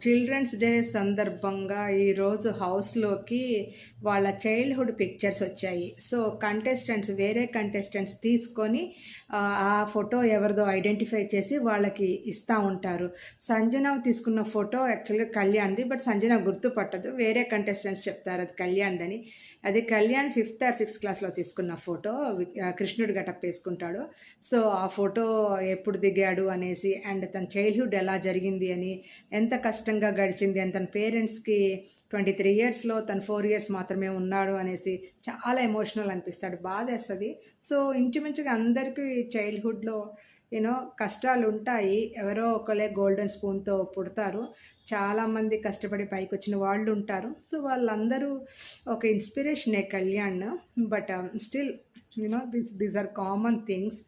Children's day సందర్భంగా ఈరోజు హౌస్లోకి వాళ్ళ చైల్డ్హుడ్ పిక్చర్స్ వచ్చాయి. సో వేరే కంటెస్టెంట్స్ తీసుకొని ఆ ఫోటో ఎవరిదో ఐడెంటిఫై చేసి వాళ్ళకి ఇస్తూ ఉంటారు. సంజన తీసుకున్న ఫోటో యాక్చువల్గా కళ్యాణ్ది, బట్ సంజన గుర్తుపట్టదు. వేరే కంటెస్టెంట్స్ చెప్తారు అది కళ్యాణ్దని. అది కళ్యాణ్ 5th or 6th క్లాస్లో తీసుకున్న ఫోటో. కృష్ణుడు గెటప్ వేసుకుంటాడు. సో ఆ ఫోటో ఎప్పుడు దిగాడు అనేసి, అండ్ తన చైల్డ్హుడ్ ఎలా జరిగింది అని, ఎంత కష్టంగా గడిచింది అని, తన పేరెంట్స్కి 23 ఇయర్స్లో తను 4 ఇయర్స్ మాత్రమే ఉన్నాడు అనేసి చాలా ఎమోషనల్ అనిపిస్తాడు, బాధేస్తుంది. సో ఇంచుమించుగా అందరికీ చైల్డ్హుడ్లో కష్టాలు ఉంటాయి. ఎవరో ఒకలే గోల్డెన్ స్పూన్తో పుడతారు. చాలామంది కష్టపడి పైకి వచ్చిన వాళ్ళు ఉంటారు. సో వాళ్ళందరూ ఒక ఇన్స్పిరేషనే Kalyan. But still these are common things.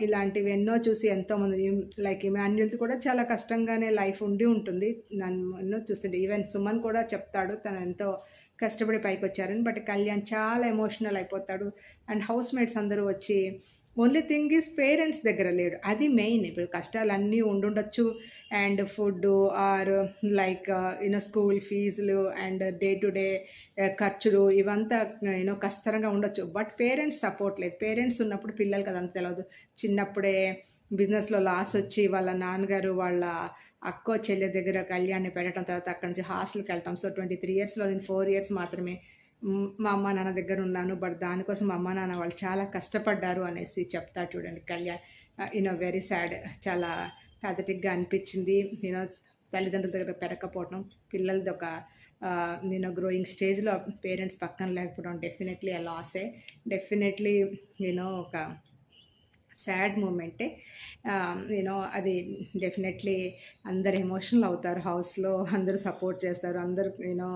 ఇలాంటివి ఎన్నో చూసి ఎంతోమంది, లైక్ ఇమాన్యుల్ది కూడా చాలా కష్టంగానే లైఫ్ ఉండి ఉంటుంది. నన్ను ఎన్నో చూస్తుంటే ఈవెన్ సుమన్ కూడా చెప్తాడు తను ఎంతో కష్టపడి పైకి వచ్చారని. బట్ కళ్యాణ్ చాలా ఎమోషనల్ అయిపోతాడు. అండ్ హౌస్ మేట్స్ అందరూ వచ్చి, ఓన్లీ థింగ్ ఈజ్ పేరెంట్స్ దగ్గర లేడు, అది మెయిన్. ఇప్పుడు కష్టాలన్నీ ఉండుండొచ్చు, and food or like school ఫీజులు అండ్ డే టు డే ఖర్చులు ఇవంతా కష్టంగా ఉండొచ్చు. బట్ పేరెంట్స్ సపోర్ట్ లేదు. పేరెంట్స్ ఉన్నప్పుడు పిల్లలకి అదంతా తెలియదు. చిన్నప్పుడే బిజినెస్లో లాస్ వచ్చి వాళ్ళ నాన్నగారు వాళ్ళ అక్కో చెల్లె దగ్గర కళ్యాణ్ని పెట్టడం, తర్వాత అక్కడి నుంచి హాస్టల్కి వెళ్ళటం. సో 23 ఇయర్స్లో నేను 4 ఇయర్స్ మాత్రమే మా అమ్మ నాన్న దగ్గర ఉన్నాను. బట్ దానికోసం మా అమ్మ నాన్న వాళ్ళు చాలా కష్టపడ్డారు అనేసి చెప్తారు చూడండి కళ్యాణ్. వెరీ సాడ్, చాలా ప్యాథటిక్గా అనిపించింది. తల్లిదండ్రుల దగ్గర పెరగకపోవటం, పిల్లలది ఒక గ్రోయింగ్ స్టేజ్లో పేరెంట్స్ పక్కన లేకపోవడం డెఫినెట్లీ ఆ లాసే. డెఫినెట్లీ ఒక సాడ్ మూమెంటే. అది డెఫినెట్లీ అందరు ఎమోషనల్ అవుతారు. హౌస్లో అందరూ సపోర్ట్ చేస్తారు. అందరూ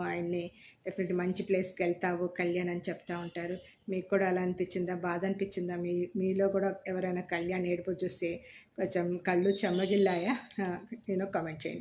ఆయన్ని డెఫినెట్లీ మంచి ప్లేస్కి వెళ్తావు కళ్యాణ్ అని చెప్తూ ఉంటారు. మీకు కూడా అలా అనిపించిందా, బాధ అనిపించిందా? మీలో కూడా ఎవరైనా కళ్యాణ్ ఏడుపు చూస్తే కొంచెం కళ్ళు చెమ్మగిల్లాయా? కామెంట్ చేయండి.